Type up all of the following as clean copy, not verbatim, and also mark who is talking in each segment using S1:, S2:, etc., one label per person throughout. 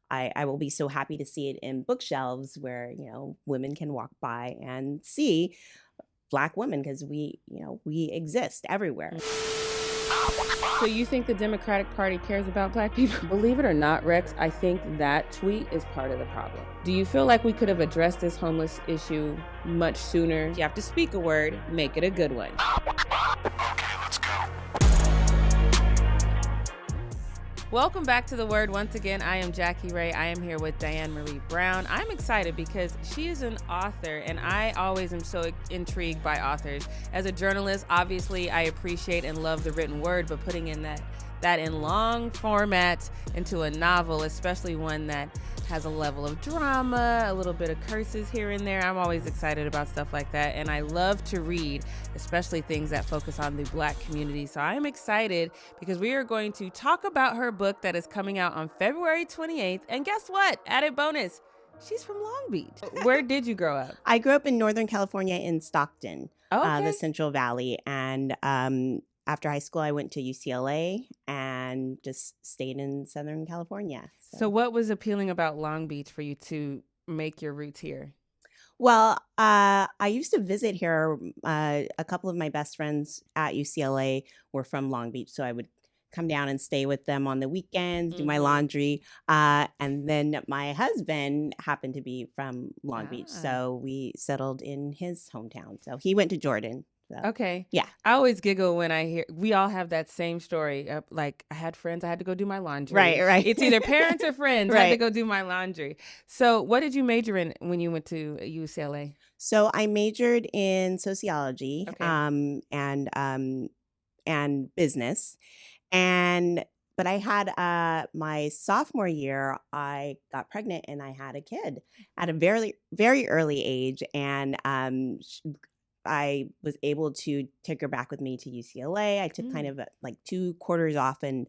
S1: I will be so happy to see it in bookshelves where, women can walk by and see Black women because we exist everywhere.
S2: So you think the Democratic Party cares about Black people? Believe it or not, Rex, I think that tweet is part of the problem. Do you feel like we could have addressed this homeless issue much sooner? You have to speak a word, make it a good one.
S3: Okay, let's go.
S2: Welcome back to The Word. Once again, I am Jackie Ray. I am here with Diane Marie Brown. I'm excited because she is an author, and I always am so intrigued by authors. As a journalist, obviously, I appreciate and love the written word, but putting in that in long format into a novel, especially one that has a level of drama, a little bit of curses here and there. I'm always excited about stuff like that, and I love to read, especially things that focus on the Black community. So I'm excited because we are going to talk about her book that is coming out on February 28th. And guess what? Added bonus, she's from Long Beach. Where did you grow up?
S1: I grew up in Northern California in Stockton,
S2: Okay.
S1: the Central Valley. And after high school, I went to UCLA and just stayed in Southern California.
S2: So what was appealing about Long Beach for you to make your roots here?
S1: Well, I used to visit here. A couple of my best friends at UCLA were from Long Beach, so I would come down and stay with them on the weekends, do my laundry. And then my husband happened to be from Long Beach, so we settled in his hometown. So he went to Jordan. So.
S2: Okay.
S1: Yeah.
S2: I always giggle when I hear, we all have that same story. Like I had friends, I had to go do my laundry.
S1: Right.
S2: It's either parents or friends. I had to
S1: Right.
S2: go do my laundry. So what did you major in when you went to UCLA?
S1: So I majored in sociology,
S2: Okay.
S1: and business. But I had my sophomore year, I got pregnant and I had a kid at a very, very early age. And I was able to take her back with me to UCLA. I took kind of like 2 quarters off and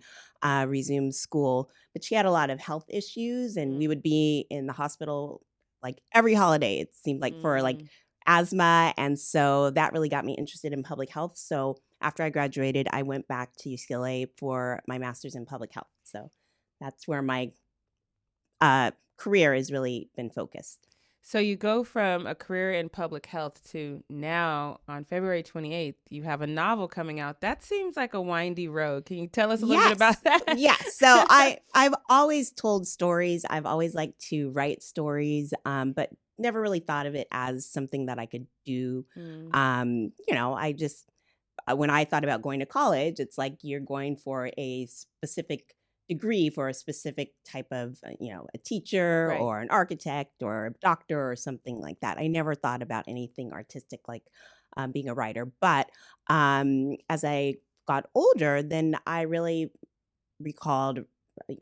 S1: resumed school. But she had a lot of health issues, and we would be in the hospital like every holiday, it seemed like, for like asthma. And so that really got me interested in public health. So after I graduated, I went back to UCLA for my master's in public health. So that's where my career has really been focused.
S2: So you go from a career in public health to now on February 28th, you have a novel coming out. That seems like a windy road. Can you tell us a little bit about that?
S1: Yes. So I've always told stories. I've always liked to write stories, but never really thought of it as something that I could do. I just, when I thought about going to college, it's like you're going for a specific degree for a specific type of, a teacher
S2: Right.
S1: or an architect or a doctor or something like that. I never thought about anything artistic like being a writer. But as I got older, then I really recalled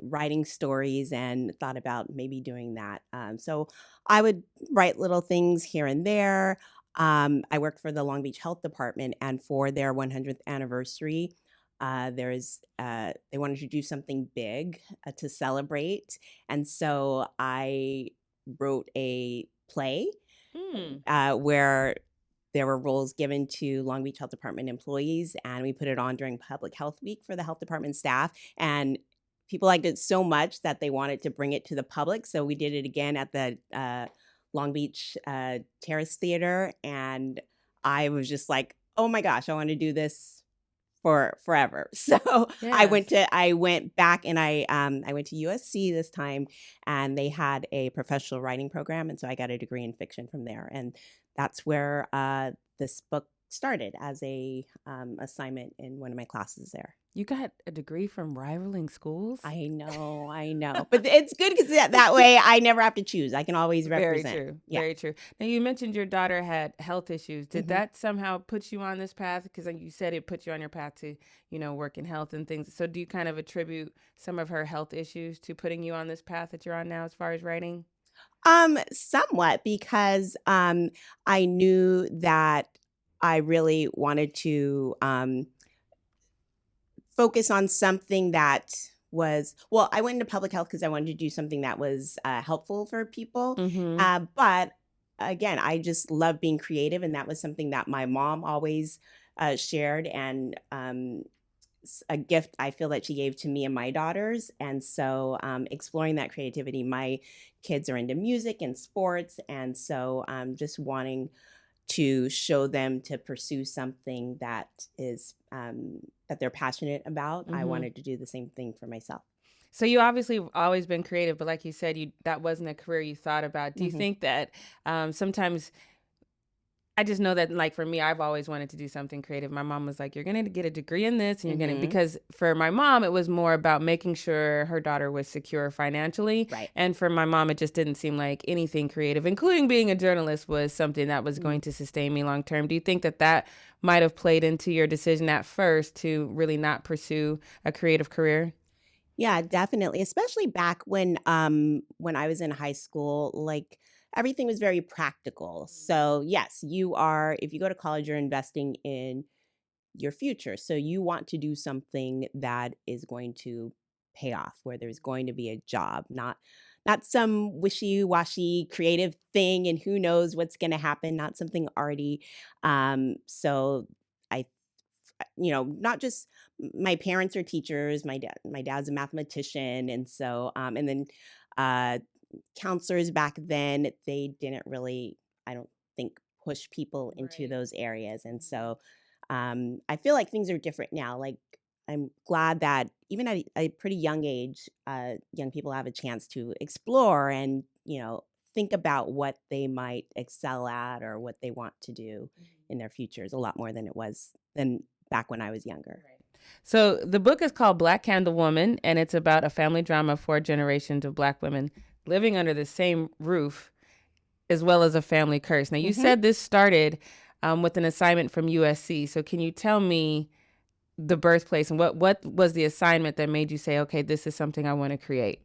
S1: writing stories and thought about maybe doing that. So I would write little things here and there. I worked for the Long Beach Health Department, and for their 100th anniversary, they wanted to do something big to celebrate, and so I wrote a play where there were roles given to Long Beach Health Department employees, and we put it on during Public Health Week for the health department staff. And people liked it so much that they wanted to bring it to the public. So we did it again at the Long Beach Terrace Theater. And I was just like, oh my gosh, I want to do this for forever. So I went back and I went to USC this time, and they had a professional writing program. And so I got a degree in fiction from there. And that's where this book started, as a assignment in one of my classes there.
S2: You got a degree from rivaling schools?
S1: I know. But it's good because that way I never have to choose. I can always
S2: Very
S1: represent.
S2: true.
S1: Yeah.
S2: Very true. Now, you mentioned your daughter had health issues. Did that somehow put you on this path? Because you said it put you on your path to, work in health and things. So do you kind of attribute some of her health issues to putting you on this path that you're on now as far as writing?
S1: Somewhat, because I knew that I really wanted to focus on something that I went into public health because I wanted to do something that was helpful for people. But again, I just love being creative, and that was something that my mom always shared. And a gift I feel that she gave to me and my daughters. And so exploring that creativity, my kids are into music and sports. And so just wanting to show them to pursue something that is that they're passionate about. I
S2: Mm-hmm.
S1: wanted to do the same thing for myself.
S2: So you obviously have always been creative, but like you said, that wasn't a career you thought about. Do you
S1: Mm-hmm.
S2: think that sometimes I just know that, like, for me, I've always wanted to do something creative. My mom was like, you're going to get a degree in this, and you're going to,
S1: Mm-hmm.
S2: because for my mom, it was more about making sure her daughter was secure financially.
S1: Right.
S2: And for my mom, it just didn't seem like anything creative, including being a journalist, was something that was
S1: Mm-hmm.
S2: going to sustain me long term. Do you think that that might have played into your decision at first to really not pursue a creative career?
S1: Yeah, definitely. Especially back when I was in high school, like everything was very practical. So yes, you are, if you go to college, you're investing in your future. So you want to do something that is going to pay off, where there's going to be a job, not some wishy-washy creative thing and who knows what's going to happen, not something already. So I not just my parents are teachers, my dad's a mathematician, and so and then uh counselors back then, they didn't really, I don't think, push people into
S2: Right.
S1: those areas. And so I feel like things are different now. Like, I'm glad that even at a pretty young age, young people have a chance to explore and, think about what they might excel at or what they want to do in their futures a lot more than it was than back when I was younger.
S2: Right. So the book is called Black Candle Woman, and it's about a family drama of 4 generations of Black women living under the same roof, as well as a family curse. Now, you
S1: Hmm.
S2: said this started with an assignment from USC. So can you tell me the birthplace and what was the assignment that made you say, okay, this is something I want to create?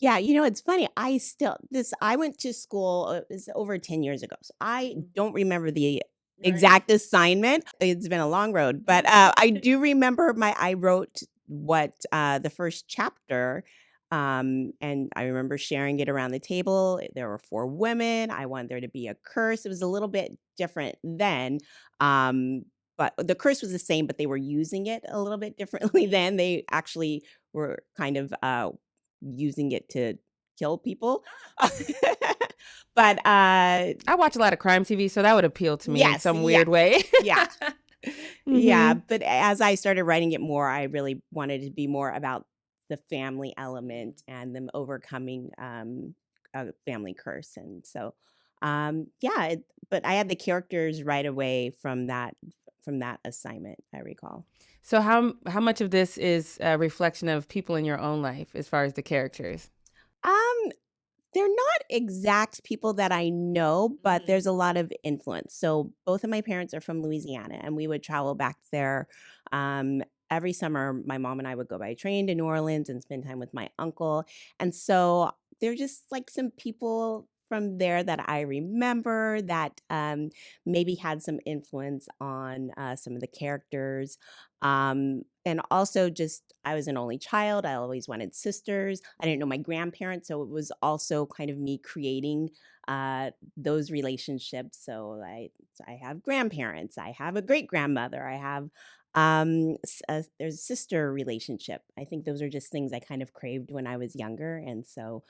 S1: Yeah, it's funny. I went to school, it was over 10 years ago. So I don't remember the
S2: Right.
S1: exact assignment. It's been a long road, but I do remember I wrote the first chapter. And I remember sharing it around the table. There were 4 women. I wanted there to be a curse. It was a little bit different then. But the curse was the same, but they were using it a little bit differently then. They actually were kind of using it to kill people. But
S2: I watch a lot of crime TV, so that would appeal to me in
S1: yes,
S2: some weird way.
S1: yeah, yeah.
S2: Hmm.
S1: But as I started writing it more, I really wanted it to be more about the family element and them overcoming a family curse. And so, but I had the characters right away from that assignment, I recall.
S2: So how much of this is a reflection of people in your own life as far as the characters?
S1: Um, They're not exact people that I know, but
S2: Mhm.
S1: there's a lot of influence. So both of my parents are from Louisiana, and we would travel back there every summer. My mom and I would go by train to New Orleans and spend time with my uncle. And so they're just like some people from there that I remember that maybe had some influence on some of the characters. And also, just I was an only child. I always wanted sisters. I didn't know my grandparents, so it was also kind of me creating those relationships. So I have grandparents. I have a great grandmother. I have there's a sister relationship. I think those are just things I kind of craved when I was younger, and so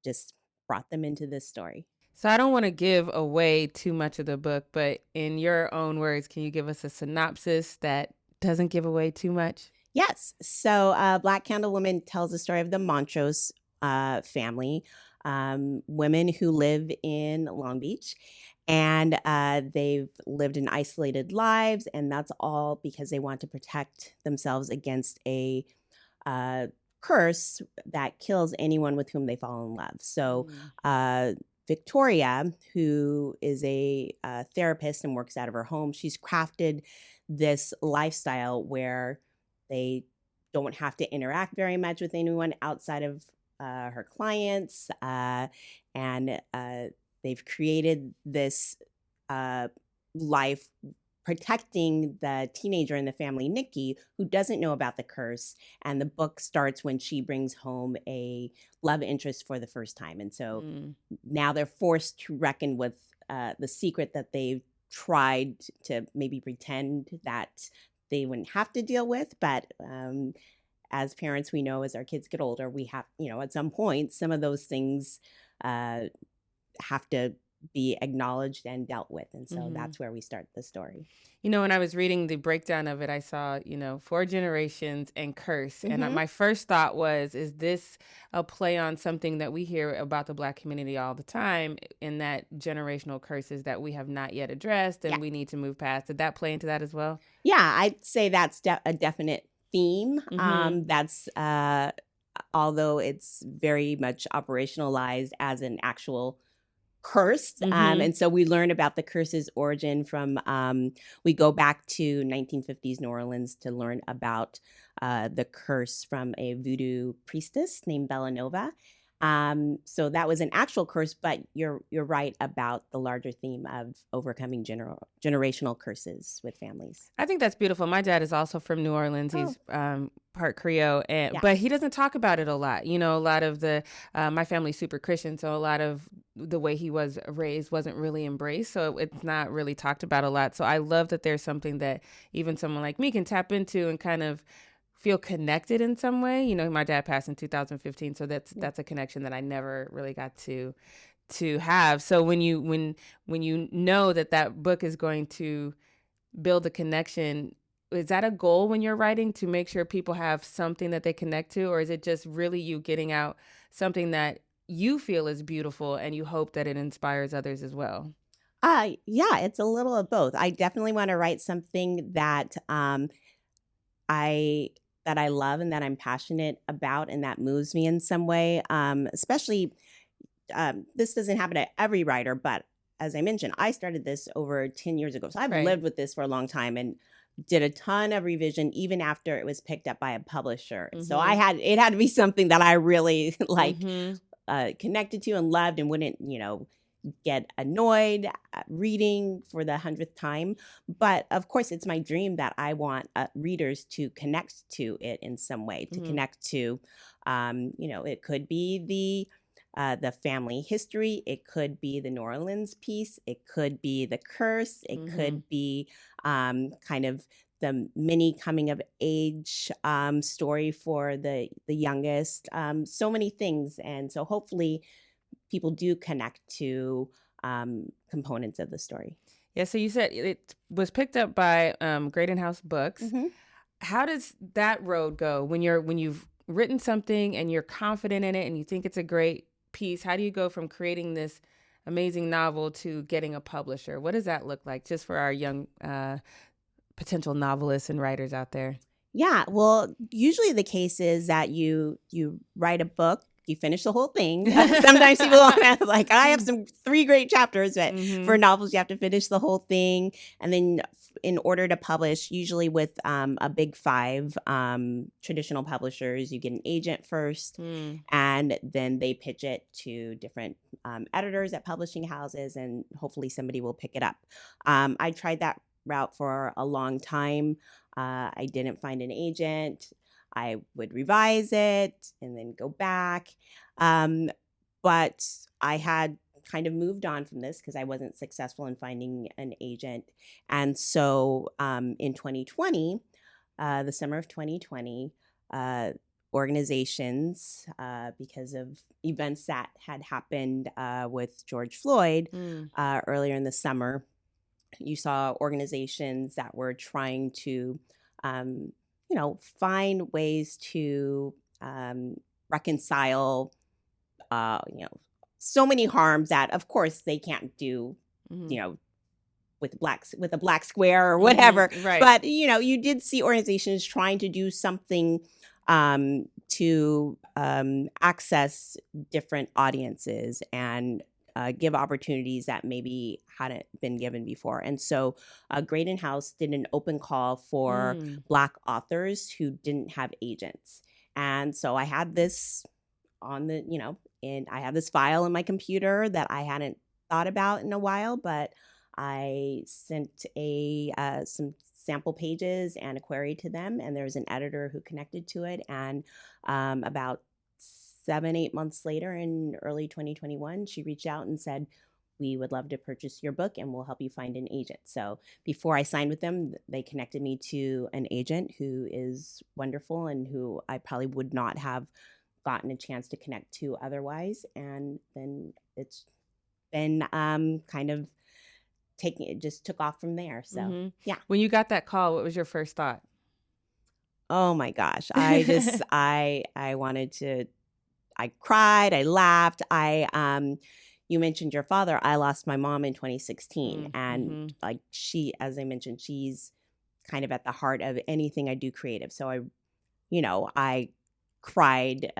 S1: just brought them into this story.
S2: So I don't want to give away too much of the book, but in your own words, can you give us a synopsis that doesn't give away too much?
S1: Yes. So, Black Candle Woman tells the story of the Montrose family, women who live in Long Beach. And they've lived in isolated lives, and that's all because they want to protect themselves against a uh, curse that kills anyone with whom they fall in love. So,
S2: Mm.
S1: Victoria, who is a therapist and works out of her home, she's crafted this lifestyle where they don't have to interact very much with anyone outside of her clients. And they've created this uh, life protecting the teenager in the family, Nikki, who doesn't know about the curse. And the book starts when she brings home a love interest for the first time. And so
S2: Mm.
S1: now they're forced to reckon with the secret that they've tried to maybe pretend that they wouldn't have to deal with. But as parents, we know as our kids get older, we have, at some point, some of those things uh, have to be acknowledged and dealt with. And so that's where we start the story.
S2: When I was reading the breakdown of it, I saw, 4 generations and curse. And
S1: Mm-hmm.
S2: my first thought was, is this a play on something that we hear about the Black community all the time, in that generational curses that we have not yet addressed
S1: Yeah.
S2: and we need to move past? Did that play into that as well?
S1: Yeah, I'd say that's a definite theme. That's although it's very much operationalized as an actual curse. And so we learn about the curse's origin from, we go back to 1950s New Orleans to learn about the curse from a voodoo priestess named Bellanova. So that was an actual curse, but you're right about the larger theme of overcoming generational curses with families.
S2: I think that's beautiful. My dad is also from New Orleans. He's part Creole,
S1: Yeah.
S2: but he doesn't talk about it a lot. A lot of my family's super Christian, so a lot of the way he was raised wasn't really embraced. So it's not really talked about a lot. So I love that there's something that even someone like me can tap into and kind of feel connected in some way. My dad passed in 2015, so that's a connection that I never really got to have. So when you know that book is going to build a connection, is that a goal when you're writing, to make sure people have something that they connect to, or is it just really you getting out something that you feel is beautiful and you hope that it inspires others as well?
S1: Yeah, it's a little of both. I definitely want to write something that I love and that I'm passionate about and that moves me in some way. Especially, this doesn't happen to every writer, but as I mentioned, I started this over 10 years ago. So I've lived with this for a long time and did a ton of revision even after it was picked up by a publisher. So it had to be something that I really connected to and loved and wouldn't, get annoyed reading for the 100th time. But of course, it's my dream that I want readers to connect to it in some way, to connect to, it could be the family history. It could be the New Orleans piece. It could be the curse. It could be kind of the mini coming of age story for the youngest. So many things. And so hopefully people do connect to components of the story.
S2: Yeah, so you said it was picked up by Graydon House Books. How does that road go when you've written something and you're confident in it and you think it's a great piece? How do you go from creating this amazing novel to getting a publisher? What does that look like, just for our young potential novelists and writers out there?
S1: Yeah, well, usually the case is that you write a book, you finish the whole thing. Sometimes people have I have 3 great chapters, but for novels, you have to finish the whole thing. And then in order to publish, usually with a big 5 traditional publishers, you get an agent first, and then they pitch it to different editors at publishing houses, and hopefully somebody will pick it up. I tried that route for a long time. I didn't find an agent. I would revise it and then go back. But I had kind of moved on from this because I wasn't successful in finding an agent. And so in 2020, the summer of 2020, organizations, because of events that had happened with George Floyd earlier in the summer, you saw organizations that were trying to find ways to reconcile, so many harms that, of course, they can't do, with a black square or whatever.
S2: Right.
S1: But, you did see organizations trying to do something to access different audiences and give opportunities that maybe hadn't been given before. And so Graydon House did an open call for Black authors who didn't have agents. And so I had this on the, and I have this file in my computer that I hadn't thought about in a while, but I sent some sample pages and a query to them, and there was an editor who connected to it. And about 7-8 months later, in early 2021, she reached out and said, we would love to purchase your book and we'll help you find an agent. So before I signed with them, they connected me to an agent who is wonderful and who I probably would not have gotten a chance to connect to otherwise. And then it's been kind of it just took off from there. So yeah.
S2: When you got that call, what was your first thought?
S1: Oh my gosh. I just I cried, I laughed. You mentioned your father. I lost my mom in 2016 and like as I mentioned, she's kind of at the heart of anything I do creative. So I cried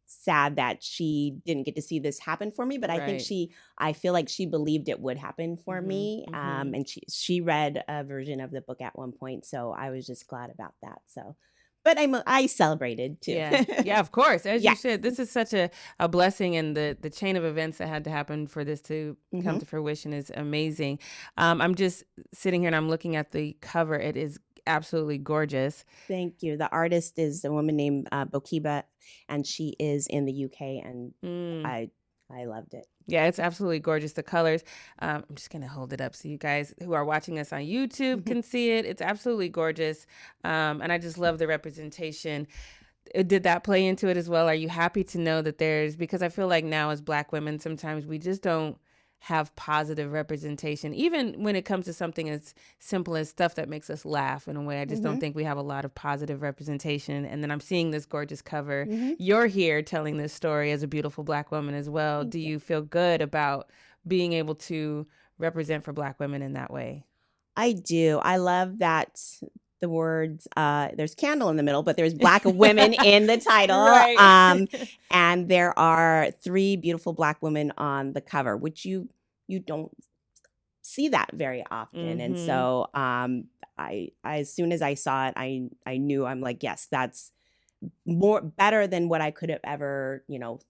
S1: sad that she didn't get to see this happen for me, but I think I feel like she believed it would happen for me. And she read a version of the book at one point, so I was just glad about that. So, but I celebrated too.
S2: Yeah, of course, as you should. This is such a blessing, and the chain of events that had to happen for this to come to fruition is amazing. I'm just sitting here and I'm looking at the cover. It is absolutely gorgeous.
S1: Thank you. The artist is a woman named Bokiba, and she is in the UK, and I loved it.
S2: Yeah, it's absolutely gorgeous. The colors. I'm just going to hold it up so you guys who are watching us on YouTube can see it. It's absolutely gorgeous. And I just love the representation. Did that play into it as well? Are you happy to know that because I feel like now as Black women, sometimes we just don't have positive representation, even when it comes to something as simple as stuff that makes us laugh in a way. I just don't think we have a lot of positive representation. And then I'm seeing this gorgeous cover. You're here telling this story as a beautiful Black woman as well. Do you feel good about being able to represent for Black women in that way?
S1: I do. I love that the words, there's candle in the middle, but there's Black women in the title. And there are 3 beautiful Black women on the cover, which you don't see that very often. And so I as soon as I saw it, I knew, I'm like, yes, that's better than what I could have ever,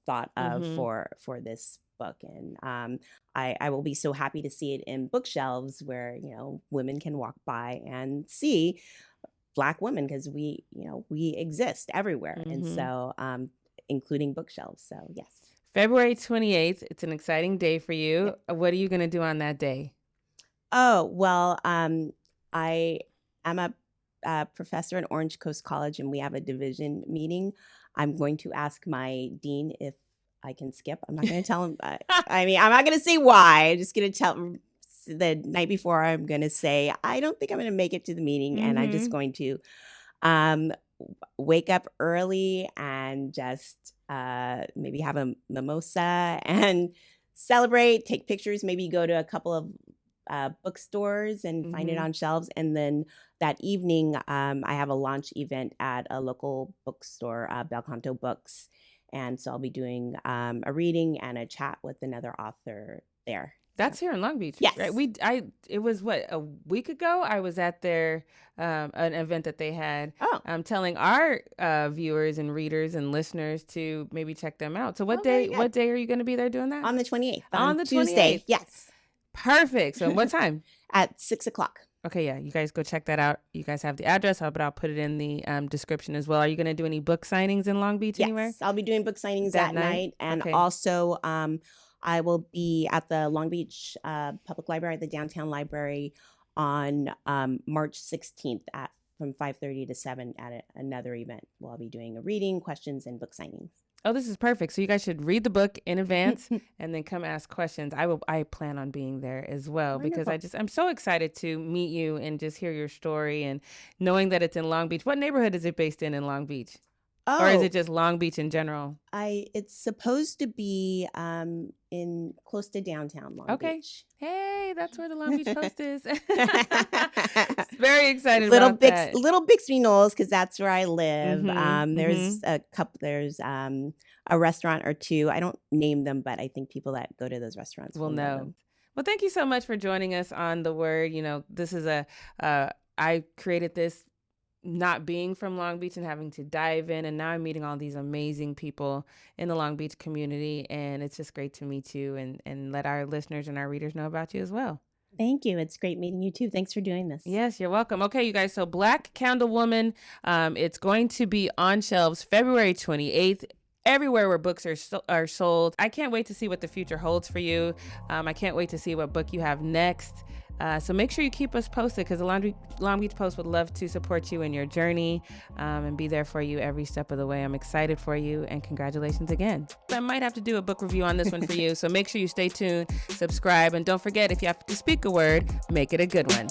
S1: thought of for this book. And I will be so happy to see it in bookshelves where, women can walk by and see Black women, because we exist everywhere. And so including bookshelves. So yes.
S2: February 28th, it's an exciting day for you. What are you going to do on that day?
S1: Oh, well, I am a professor at Orange Coast College, and we have a division meeting. I'm going to ask my dean if I can skip. I'm not going to tell him. I'm not going to say why. I'm just going to tell the night before. I'm going to say, I don't think I'm going to make it to the meeting. And I'm just going to wake up early and just maybe have a mimosa and celebrate, take pictures, maybe go to a couple of bookstores and find it on shelves. And then that evening, I have a launch event at a local bookstore, Belcanto Books. And so I'll be doing a reading and a chat with another author there.
S2: That's here in Long Beach.
S1: Yes.
S2: Right? It was a week ago. I was at their an event that they had. Telling our viewers and readers and listeners to maybe check them out. So what day are you going to be there doing that?
S1: On the 28th.
S2: On the
S1: Tuesday.
S2: 28th.
S1: Yes.
S2: Perfect. So what time?
S1: At 6:00.
S2: Okay, yeah, you guys go check that out. You guys have the address, but I'll put it in the description as well. Are you going to do any book signings in Long Beach anywhere?
S1: Yes, I'll be doing book signings that night. And also I will be at the Long Beach Public Library, at the Downtown Library on March 16th from 5:30 to 7 at another event. Well, I'll be doing a reading, questions, and book signings.
S2: Oh, this is perfect. So you guys should read the book in advance and then come ask questions. I plan on being there as well.
S1: Wonderful.
S2: Because I'm so excited to meet you and just hear your story, and knowing that it's in Long Beach. What neighborhood is it based in Long Beach?
S1: Oh,
S2: or is it just Long Beach in general?
S1: It's supposed to be in close to downtown Long Beach.
S2: Hey, that's where the Long Beach Post is. Very excited
S1: Little
S2: about that.
S1: Little Bixby Knolls, because that's where I live. There's a couple. There's a restaurant or 2. I don't name them, but I think people that go to those restaurants will know them.
S2: Well, thank you so much for joining us on The Word. This is I created this not being from Long Beach and having to dive in, and now I'm meeting all these amazing people in the Long Beach community, and it's just great to meet you and let our listeners and our readers know about you as well.
S1: Thank you. It's great meeting you too. Thanks for doing this.
S2: Yes, you're welcome. Okay, you guys. So Black Candle Woman, it's going to be on shelves February 28th. everywhere where books are sold. I can't wait to see what the future holds for you. I can't wait to see what book you have next. So make sure you keep us posted, because the Long Beach Post would love to support you in your journey and be there for you every step of the way. I'm excited for you, and congratulations again. I might have to do a book review on this one for you, so make sure you stay tuned, subscribe, and don't forget, if you have to speak a word, make it a good one.